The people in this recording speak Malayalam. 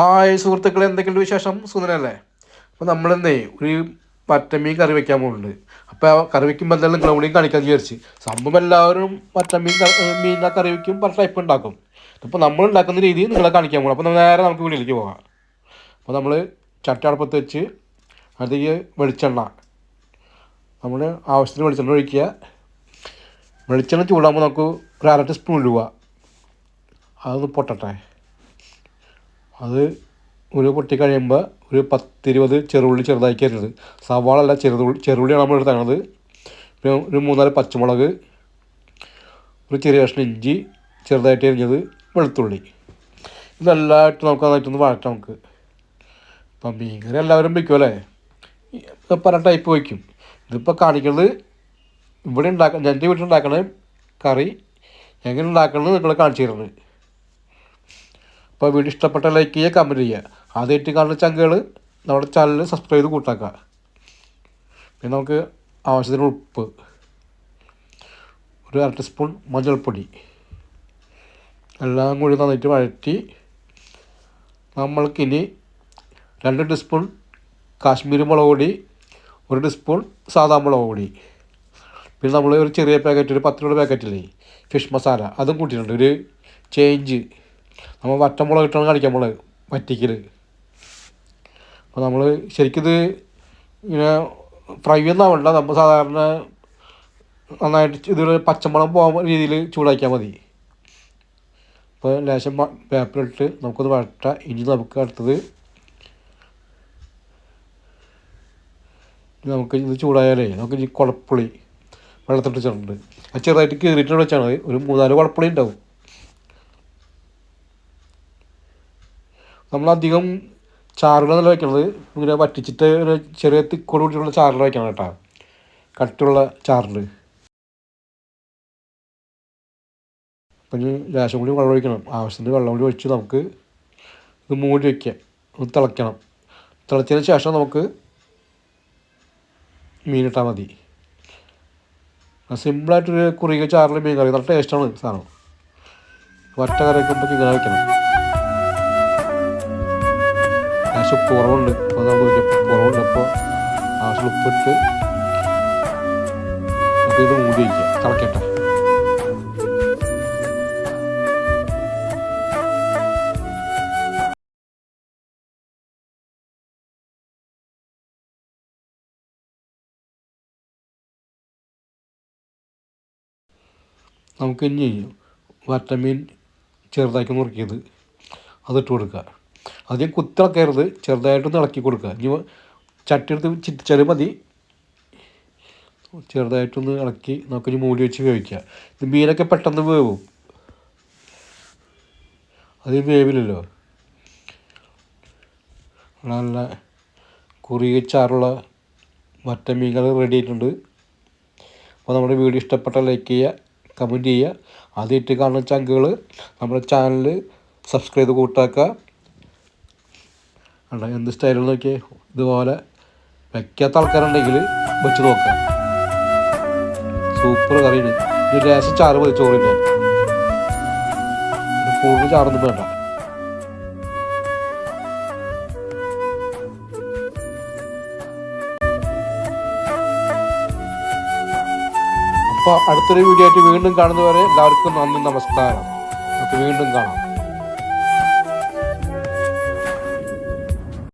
ഹായ് സുഹൃത്തുക്കളെ, എന്തൊക്കെയുണ്ട് വിശേഷം? സുന്ദരല്ലേ? അപ്പോൾ നമ്മളെന്നേ ഒരു പറ്റമീൻ കറി വെക്കാൻ പോകുന്നുണ്ട്. അപ്പോൾ ആ കറി വയ്ക്കുമ്പോൾ എന്തായാലും നിങ്ങളെ കൂടിയും കാണിക്കാൻ വിചാരിച്ച്. സംഭവം എല്ലാവരും മീനിനെ കറി വയ്ക്കും, പല ടൈപ്പ് ഉണ്ടാക്കും. അപ്പോൾ നമ്മൾ ഉണ്ടാക്കുന്ന രീതി നിങ്ങളെ കാണിക്കാൻ പോകണം. അപ്പോൾ നേരെ നമുക്ക് വീട്ടിലേക്ക് പോകാം. അപ്പോൾ നമ്മൾ ചട്ടി അടുപ്പത്ത് വെച്ച് അതിലേക്ക് വെളിച്ചെണ്ണ, നമ്മൾ ആവശ്യത്തിന് വെളിച്ചെണ്ണ ഒഴിക്കുക. വെളിച്ചെണ്ണ ചൂടാകുമ്പോൾ നമുക്ക് ഒരു 1/2 ടീസ്പൂൺ ഇടുക. അതൊന്ന് പൊട്ടട്ടെ. അത് ഒരു പൊട്ടി കഴിയുമ്പോൾ ഒരു 10-20 ചെറുള്ളി ചെറുതാക്കി അരിഞ്ഞത്, സവാള അല്ല ചെറുള്ളിയാണ് നമ്മൾ എടുത്തത്. പിന്നെ ഒരു 3-4 പച്ചമുളക്, ഒരു ചെറിയ കഷ്ണം ഇഞ്ചി ചെറുതായിട്ട് അരിഞ്ഞത്, വെളുത്തുള്ളി, ഇതെല്ലാം ഇട്ട് നമുക്ക് നന്നായിട്ടൊന്ന് വഴറ്റാം. നമുക്ക് ഇപ്പം മീൻകറി എല്ലാവരും വയ്ക്കുമല്ലേ, പല ടൈപ്പ് വയ്ക്കും. ഇതിപ്പോൾ കാണിക്കുന്നത് ഇവിടെ എൻ്റെ വീട്ടിലുണ്ടാക്കണ കറി എങ്ങനെ ഉണ്ടാക്കണമെന്ന് നിങ്ങൾ കാണിച്ചു തരുന്നത്. അപ്പോൾ വീഡിയോ ഇഷ്ടപ്പെട്ട ലൈക്ക് ചെയ്യുക, കമൻറ്റ് ചെയ്യുക. ആദ്യമായിട്ട് കാണുന്ന ചങ്കുകൾ നമ്മുടെ ചാനൽ സബ്സ്ക്രൈബ് ചെയ്ത് കൂട്ടാക്കുക. പിന്നെ നമുക്ക് ആവശ്യത്തിന് ഉപ്പ്, ഒരു 1/2 ടീസ്പൂൺ മഞ്ഞൾപ്പൊടി, എല്ലാം കൂടി നന്നായിട്ട് വഴറ്റി നമ്മൾക്കിനി 2 ടീസ്പൂൺ കാശ്മീരി മുളക് പൊടി, 1 ടീസ്പൂൺ സാദാ മുളക് പൊടി, പിന്നെ നമ്മൾ ഒരു ചെറിയ പാക്കറ്റ്, ഒരു 10 രൂപ പാക്കറ്റില്ലേ ഫിഷ് മസാല, അതും കൂട്ടിയിട്ടുണ്ട്. ഒരു ചേഞ്ച് നമ്മൾ വറ്റമുളക് ഇട്ടാണ് കളിക്കാൻ മുളക് വറ്റിക്കൽ. അപ്പോൾ നമ്മൾ ശരിക്കിത് ഇങ്ങനെ ഫ്രൈ ഒന്നും ആവണ്ട, നമ്മൾ സാധാരണ നന്നായിട്ട് ഇതൊരു പച്ചമുളക് പോകാൻ രീതിയിൽ ചൂടാക്കിയാൽ മതി. അപ്പോൾ ലേശം പേപ്പറിട്ട് നമുക്കൊന്ന് വഴറ്റാം. ഇനി നമുക്ക് അടുത്തത് നമുക്ക് ഇത് ചൂടായാലേ നമുക്ക് ഇനി കുടപ്പുളി വെള്ളത്തിട്ട് വെച്ചിട്ടുണ്ട്. അത് ചെറുതായിട്ട് കീറിയിട്ട് വെച്ചാൽ മതി. ഒരു 3-4 കുടപ്പുളി ഉണ്ടാവും. നമ്മളധികം ചാറുകളെന്നല്ല വയ്ക്കുന്നത്, ഇങ്ങനെ വറ്റിച്ചിട്ട് ഒരു ചെറിയ തിക്കോട് കൂടിയിട്ടുള്ള ചാറിൽ വയ്ക്കണം കേട്ടോ, കട്ടിയുള്ള ചാറിൽ. അപ്പം ഇനി ലേശം കൂടി വെള്ളം ഒഴിക്കണം. ആവശ്യത്തിന് വെള്ളം കൂടി ഒഴിച്ച് നമുക്ക് ഇത് മൂടി വയ്ക്കാം. ഒന്ന് തിളയ്ക്കണം. തിളച്ചതിന് ശേഷം നമുക്ക് മീനിട്ടാൽ മതി. സിമ്പിളായിട്ടൊരു കുറുകിയ ചാറിൽ മീൻ കറി, നല്ല ടേസ്റ്റാണ് സാധനം. ഒറ്റ കറി വയ്ക്കുമ്പോൾ ഇങ്ങനെ വയ്ക്കണം. ഉപ്പ് കുറവുണ്ട്, അപ്പോൾ നമുക്ക് ഉപ്പ് കുറവുണ്ട്. അപ്പോൾ ആവശ്യം ഉപ്പിട്ട് നമുക്ക് ഇത് മൂടി വയ്ക്കാം, തിളക്കട്ടെ. നമുക്ക് ഇനി വറ്റമീൻ ചെറുതാക്കി നുറുക്കിയത് അതിട്ട് കൊടുക്കുക. അധികം കുത്തിളക്കരുത്, ചെറുതായിട്ടൊന്ന് ഇളക്കി കൊടുക്കുക. ഇനി ചട്ടി എടുത്ത് ചിറ്റിച്ചാലും മതി. ചെറുതായിട്ടൊന്ന് ഇളക്കി നമുക്കിനി മൂടി വെച്ച് വേവിക്കുക. ഇത് മീനൊക്കെ പെട്ടെന്ന് വേവും, അത് വേവില്ലല്ലോ. നല്ല കുറുകിയ ചാറുള്ള വറ്റമീൻ കറി റെഡി ആയിട്ടുണ്ട്. അപ്പോൾ നമ്മുടെ വീഡിയോ ഇഷ്ടപ്പെട്ട ലൈക്ക് ചെയ്യുക, കമൻറ്റ് ചെയ്യുക. ആദ്യമായിട്ട് കാണുന്ന ചങ്കുകൾ നമ്മുടെ ചാനൽ സബ്സ്ക്രൈബ് ചെയ്ത് കൂട്ടാക്കുക. അല്ല എന്ത് സ്റ്റൈലിൽ നോക്കിയേ, ഇതുപോലെ വയ്ക്കാത്ത ആൾക്കാരുണ്ടെങ്കിൽ വെച്ച് നോക്കുക. സൂപ്പർ കറിയാണ്. ഒരു ലേശം ചാറ് മതി ചോറിൻ്റെ, കൂടുതൽ ചാറൊന്നും വേണ്ട. അപ്പോൾ അടുത്തൊരു വീഡിയോ ആയിട്ട് വീണ്ടും കാണുന്നവരെ എല്ലാവർക്കും നന്ദി, നമസ്കാരം. നമുക്ക് വീണ്ടും കാണാം.